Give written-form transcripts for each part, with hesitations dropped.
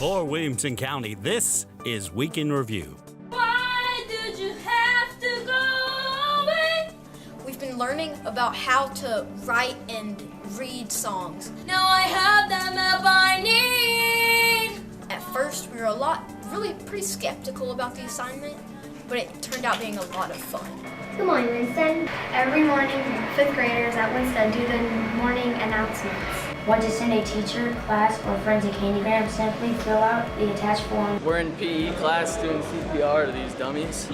For Williamson County, this is Week in Review. Why did you have to go away? We've been learning about how to write and read songs. Now I have the map I need. At first, we were really pretty skeptical about the assignment, but it turned out being a lot of fun. Good morning, Winston. Every morning, 5th graders at Winston do the morning announcements. Want to send a teacher, class, or friends a candygram? Simply fill out the attached form. We're in PE class doing CPR to these dummies.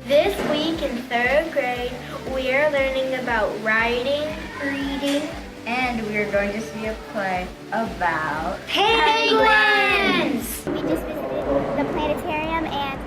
This week in 3rd grade, we are learning about writing, reading, And we are going to see a play about penguins! We just visited the planetarium and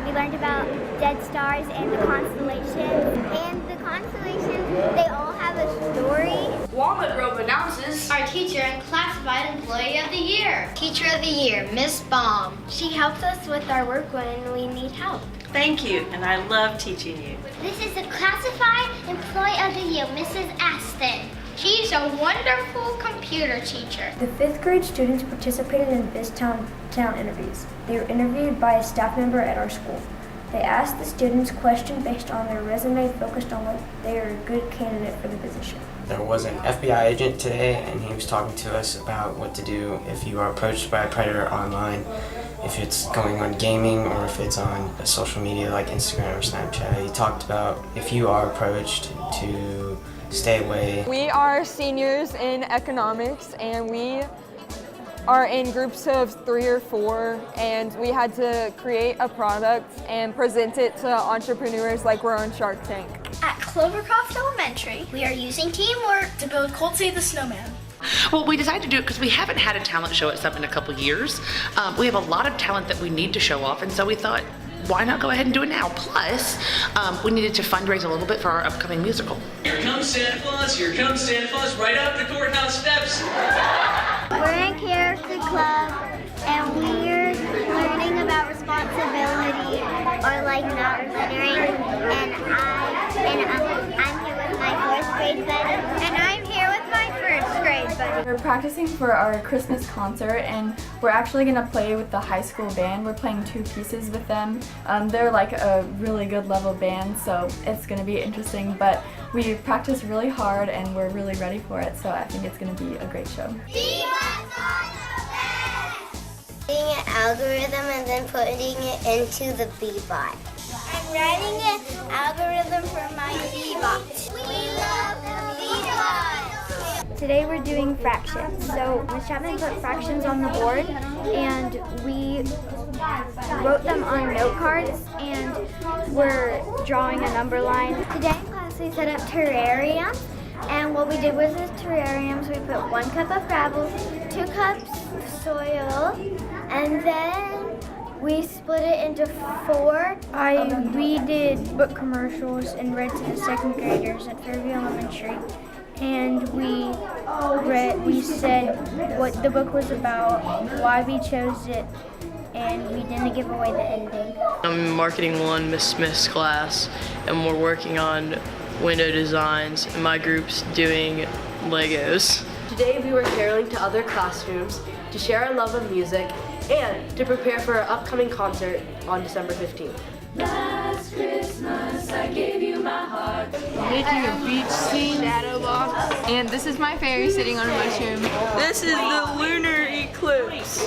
we learned about dead stars and the constellations. And the constellations, they all have a story. Walnut Grove announces Our teacher and classified employee of the year. Teacher of the year, Miss Baum. She helps us with our work when we need help. Thank you, and I love teaching you. This is the classified employee of the year, Mrs. Aston. She's a wonderful computer teacher. The 5th grade students participated in BizTown interviews. They were interviewed by a staff member at our school. They asked the students questions based on their resume, focused on what they are a good candidate for the position. There was an FBI agent today, and he was talking to us about what to do if you are approached by a predator online, if it's going on gaming or if it's on social media like Instagram or Snapchat. He talked about if you are approached to stay away. We are seniors in economics, and we are in groups of 3 or 4, and we had to create a product and present it to entrepreneurs like we're on Shark Tank. At Clovercroft Elementary, we are using teamwork to build Colt Save the Snowman. Well, we decided to do it because we haven't had a talent show at Sup in a couple years. We have a lot of talent that we need to show off, and so we thought, why not go ahead and do it now? Plus, we needed to fundraise a little bit for our upcoming musical. Here comes Santa Claus, right up the courthouse steps. We're in Character Club and we're learning about responsibility or like not remembering. And I'm here with my 4th grade buddy. And I'm here with my 1st grade buddy. We're practicing for our Christmas concert, and we're actually going to play with the high school band. We're playing 2 pieces with them. They're like a really good level band, so it's going to be interesting, but we practice really hard and we're really ready for it, so I think it's going to be a great show. Doing an algorithm and then putting it into the Bebot. I'm writing an algorithm for my Bebot. We love Bebot! Today we're doing fractions. So Ms. Chapman put fractions on the board and we wrote them on note cards and we're drawing a number line. Today in class we set up terrariums, and what we did with the terrariums, we put 1 cup of gravel, 2 cups of soil, and then we split it into 4. We did book commercials and read to the 2nd graders at Fairview Elementary, and we said what the book was about, why we chose it, and we didn't give away the ending. I'm in Marketing 1, Miss Smith's class, and we're working on window designs, and my group's doing Legos. Today we were caroling to other classrooms to share our love of music and to prepare for our upcoming concert on December 15th. Last Christmas I gave you my heart. Making a beach scene, and this is my fairy sitting on a mushroom. This is the lunar eclipse.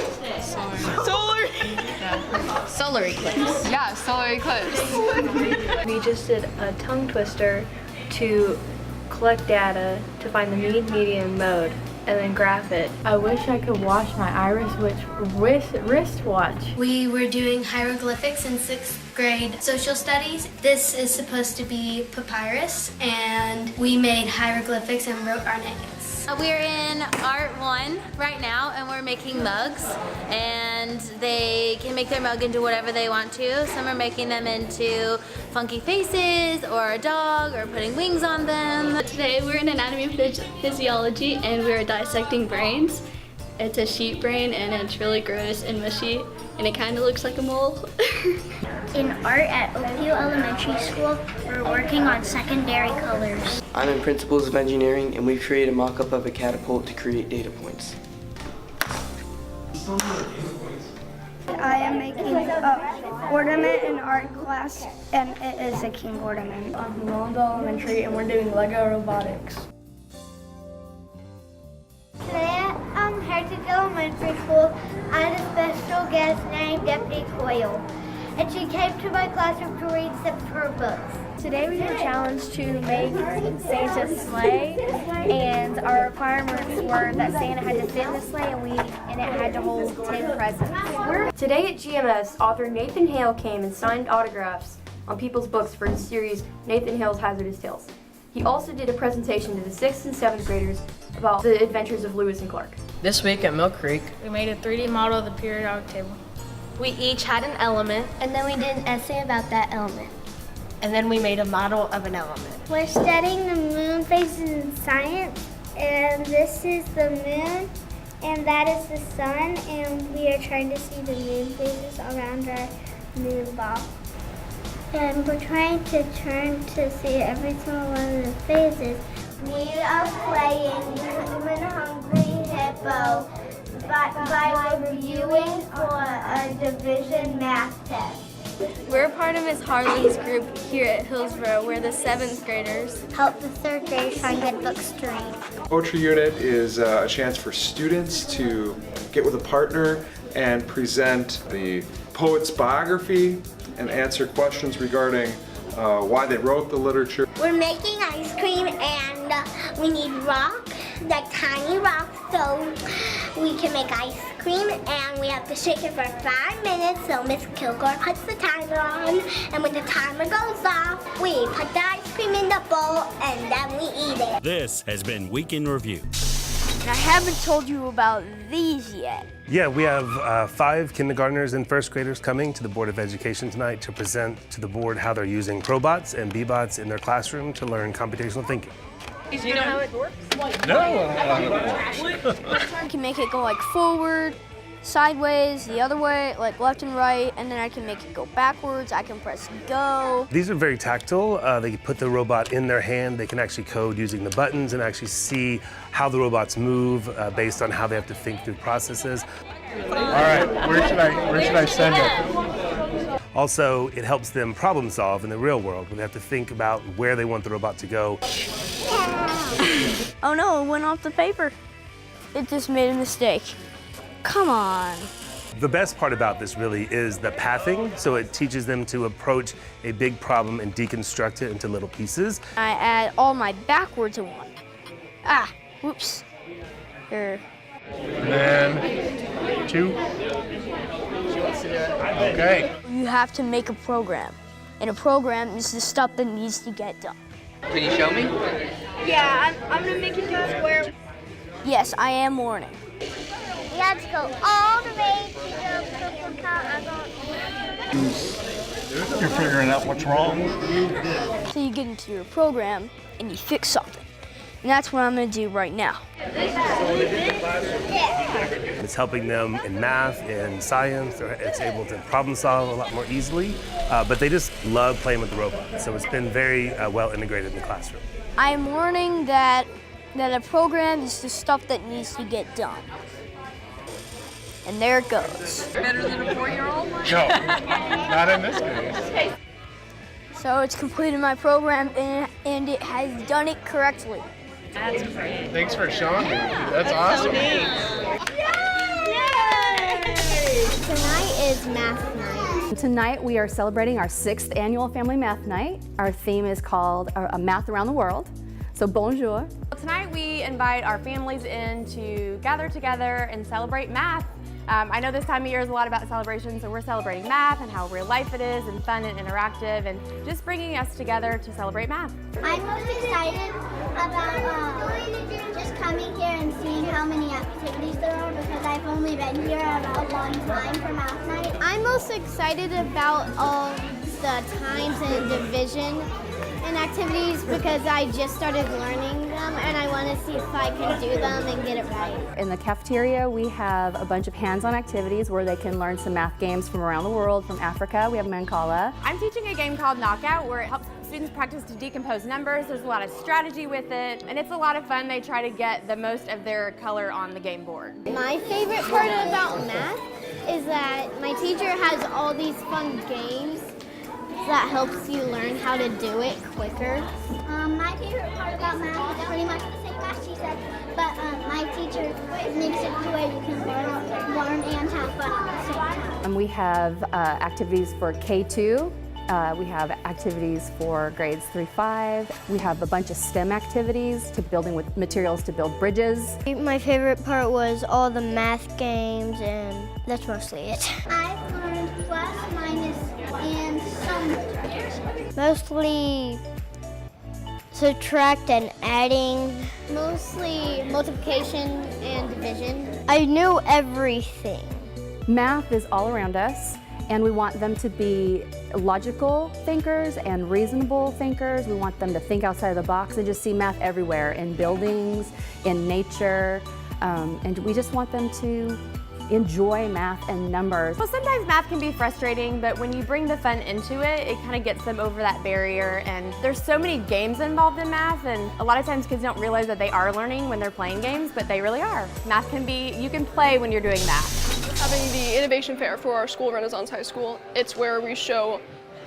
Solar eclipse. Yeah, solar eclipse. We just did a tongue twister to collect data to find the mean, median, mode, and then graph it. I wish I could wash my wristwatch. We were doing hieroglyphics in 6th grade social studies. This is supposed to be papyrus, and we made hieroglyphics and wrote our names. We're in Art 1 right now, and we're making mugs, and they can make their mug into whatever they want to. Some are making them into funky faces or a dog or putting wings on them. Today we're in anatomy and physiology, and we're dissecting brains. It's a sheep brain, and it's really gross and mushy, and it kind of looks like a mole. In art at Oakview Elementary School, we're working on secondary colors. I'm in Principles of Engineering, and we've created a mock-up of a catapult to create data points. I am making an ornament in art class, and it is a king ornament. I'm from Rolandale Elementary, and we're doing Lego robotics. Today at Heritage Elementary School, I had a special guest named Deputy Coyle, and she came to my classroom to read some of her books. Today we were challenged to make Santa's sleigh, and our requirements were that Santa had to fit in the sleigh and it had to hold 10 presents. Today at GMS, author Nathan Hale came and signed autographs on people's books for his series Nathan Hale's Hazardous Tales. He also did a presentation to the 6th and 7th graders about the adventures of Lewis and Clark. This week at Mill Creek, We made a 3D model of the periodic table. We each had an element, And then we did an essay about that element. and then we made a model of an element. We're studying the moon phases in science, and this is the moon, and that is the sun, and we are trying to see the moon phases around our moon ball. And we're trying to turn to see every single one of the phases. We are playing Human Hungry Hippo by reviewing for a division math test. We're part of Miss Harlan's group here at Hillsborough, where the 7th graders help the 3rd graders find good books to read. Poetry unit is a chance for students to get with a partner and present the poet's biography and answer questions regarding why they wrote the literature. We're making ice cream, and we need rocks, like tiny rocks, so we can make ice cream, and we have to shake it for 5 minutes, so Miss Kilgore puts the timer on, and when the timer goes off, we put the ice cream in the bowl, and then we eat it. This has been Week in Review. I haven't told you about these yet. Yeah, we have 5 kindergartners and 1st graders coming to the Board of Education tonight to present to the board how they're using Probots and Bbots in their classroom to learn computational thinking. Do you know how it works? I can make it go like forward, sideways, the other way, like left and right, and then I can make it go backwards. I can press go. These are very tactile. They put the robot in their hand. They can actually code using the buttons and actually see how the robots move based on how they have to think through processes. All right, where should I send it? Also, it helps them problem solve in the real world when they have to think about where they want the robot to go. Oh no, it went off the paper. It just made a mistake. Come on. The best part about this really is the pathing, so it teaches them to approach a big problem and deconstruct it into little pieces. I add all my backwards in one. Ah, whoops. Here. And then 2. Okay. You have to make a program, and a program is the stuff that needs to get done. can you show me? Yeah, I'm gonna make it do a square. Yes, I am warning. We have to go all the way to the purple cow. You're figuring out what's wrong. So you get into your program and you fix something. And that's what I'm gonna do right now. It's helping them in math, in science, it's able to problem solve a lot more easily, but they just love playing with the robot. So it's been very well integrated in the classroom. I'm learning that a program is the stuff that needs to get done. And there it goes. Better than a 4-year-old? No, not in this case. So it's completed my program and it has done it correctly. That's great. Thanks for showing me. That's awesome. Tonight is math night. Tonight we are celebrating our 6th annual Family Math Night. Our theme is called Math Around the World. So bonjour. Tonight we invite our families in to gather together and celebrate math. I know this time of year is a lot about celebration, so we're celebrating math and how real life it is and fun and interactive and just bringing us together to celebrate math. I'm most excited about just coming here and seeing how many activities there are because I've only been here about one time for math night. I'm most excited about all the times and division and activities because I just started learning them and I want to see if I can do them and get it right. In the cafeteria, we have a bunch of hands-on activities where they can learn some math games from around the world, from Africa. We have Mancala. I'm teaching a game called Knockout where it helps students practice to decompose numbers. There's a lot of strategy with it, and it's a lot of fun. They try to get the most of their color on the game board. My favorite part about math is that my teacher has all these fun games that helps you learn how to do it quicker. My favorite part about math is pretty much the same as she said, but my teacher makes it to where you can learn and have fun at the same time. We have activities for K2. We have activities for grades 3-5. We have a bunch of STEM activities to building with materials to build bridges. My favorite part was all the math games, and that's mostly it. I've learned plus, minus, and sum. Mostly subtract and adding. Mostly multiplication and division. I knew everything. Math is all around us, and we want them to be logical thinkers and reasonable thinkers. We want them to think outside of the box and just see math everywhere, in buildings, in nature, and we just want them to enjoy math and numbers. Well, sometimes math can be frustrating, but when you bring the fun into it, it kind of gets them over that barrier. And there's so many games involved in math, and a lot of times kids don't realize that they are learning when they're playing games, but they really are. Math can be, you can play when you're doing math. Having the Innovation Fair for our school, Renaissance High School, it's where we show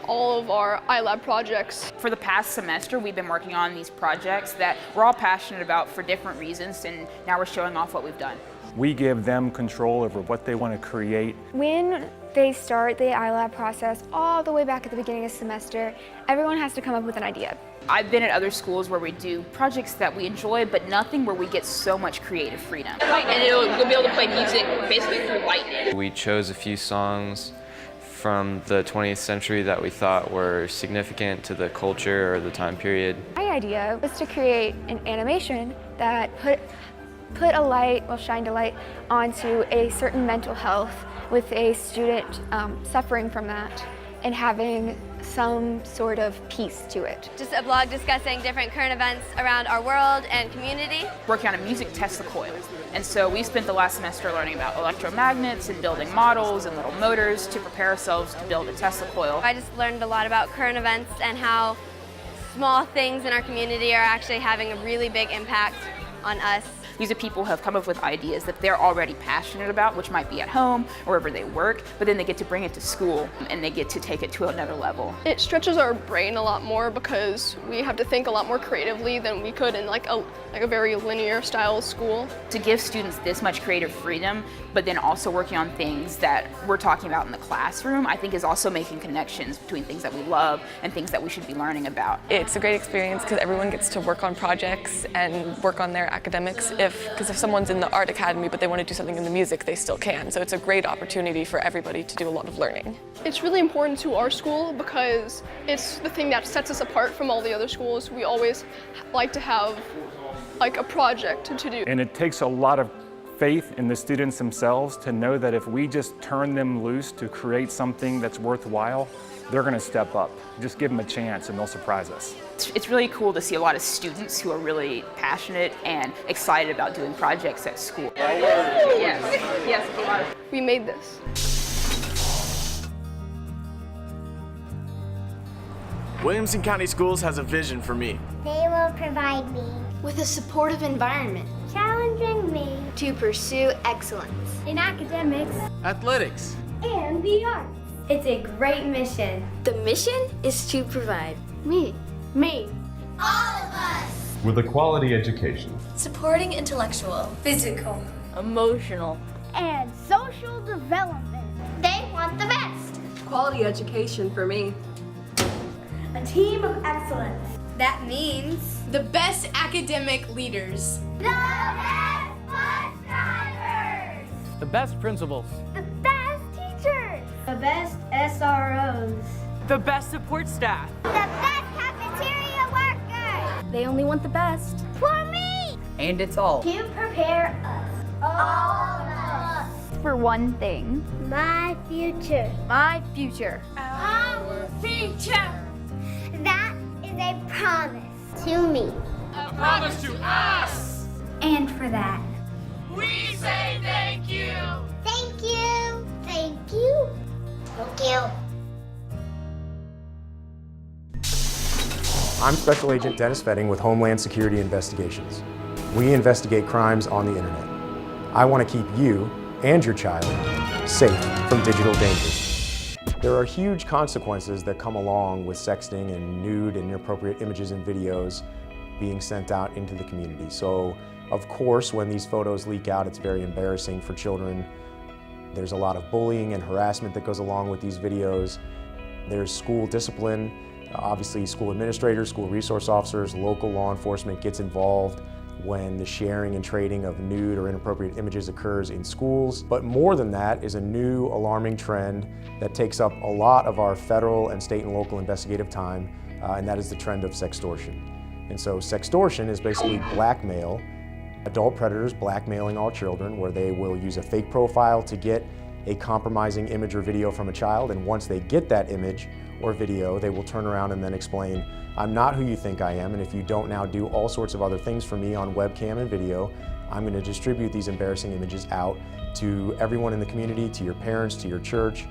all of our iLab projects. For the past semester, we've been working on these projects that we're all passionate about for different reasons, and now we're showing off what we've done. We give them control over what they want to create. When they start the iLab process all the way back at the beginning of the semester, everyone has to come up with an idea. I've been at other schools where we do projects that we enjoy, but nothing where we get so much creative freedom. And we'll be able to play music basically through lightning. We chose a few songs from the 20th century that we thought were significant to the culture or the time period. My idea was to create an animation that shined a light onto a certain mental health with a student suffering from that and having some sort of piece to it. Just a blog discussing different current events around our world and community. Working on a music Tesla coil. And so we spent the last semester learning about electromagnets and building models and little motors to prepare ourselves to build a Tesla coil. I just learned a lot about current events and how small things in our community are actually having a really big impact on us. These are people who have come up with ideas that they're already passionate about, which might be at home or wherever they work, but then they get to bring it to school and they get to take it to another level. It stretches our brain a lot more because we have to think a lot more creatively than we could in like a very linear style school. To give students this much creative freedom, but then also working on things that we're talking about in the classroom, I think is also making connections between things that we love and things that we should be learning about. It's a great experience because everyone gets to work on projects and work on their academics. Because if someone's in the art academy but they want to do something in the music, they still can. So it's a great opportunity for everybody to do a lot of learning. It's really important to our school because it's the thing that sets us apart from all the other schools. We always like to have like a project to do. And it takes a lot of faith in the students themselves to know that if we just turn them loose to create something that's worthwhile, they're going to step up. Just give them a chance and they'll surprise us. It's really cool to see a lot of students who are really passionate and excited about doing projects at school. Yes, a lot of. We made this. Williamson County Schools has a vision for me. They will provide me with a supportive environment, challenging me to pursue excellence in academics, athletics, and the arts. It's a great mission. The mission is to provide me, all of us, with a quality education, supporting intellectual, physical, emotional, and social development. They want the best. Quality education for me. A team of excellence. That means the best academic leaders, the best bus drivers, the best principals, the best teachers, the best SROs, the best support staff, the best cafeteria workers. They only want the best for me. And it's all to prepare us, all of us, for one thing. My future. My future. Our future. That is a promise to me. A promise to us. And for that, we say thank you. Thank you. Thank you. Thank you. I'm Special Agent Dennis Fetting with Homeland Security Investigations. We investigate crimes on the internet. I want to keep you and your child safe from digital dangers. There are huge consequences that come along with sexting and nude and inappropriate images and videos being sent out into the community. So, of course, when these photos leak out, it's very embarrassing for children. There's a lot of bullying and harassment that goes along with these videos. There's school discipline. Obviously, school administrators, school resource officers, local law enforcement gets involved when the sharing and trading of nude or inappropriate images occurs in schools. But more than that is a new alarming trend that takes up a lot of our federal and state and local investigative time, and that is the trend of sextortion. And so sextortion is basically blackmail, adult predators blackmailing all children, where they will use a fake profile to get a compromising image or video from a child, and once they get that image or video, they will turn around and then explain, I'm not who you think I am, and if you don't now do all sorts of other things for me on webcam and video, I'm going to distribute these embarrassing images out to everyone in the community, to your parents, to your church.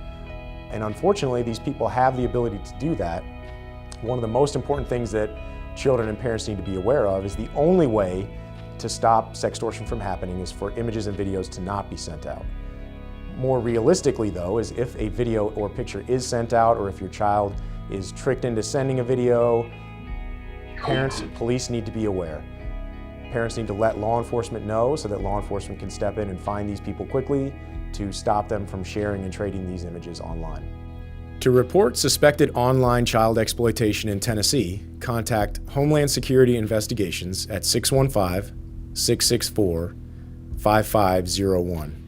And unfortunately, these people have the ability to do that. One of the most important things that children and parents need to be aware of is the only way to stop sextortion from happening is for images and videos to not be sent out. More realistically, though, is if a video or picture is sent out, or if your child is tricked into sending a video, parents and police need to be aware. Parents need to let law enforcement know so that law enforcement can step in and find these people quickly to stop them from sharing and trading these images online. To report suspected online child exploitation in Tennessee, contact Homeland Security Investigations at 615-664-5501.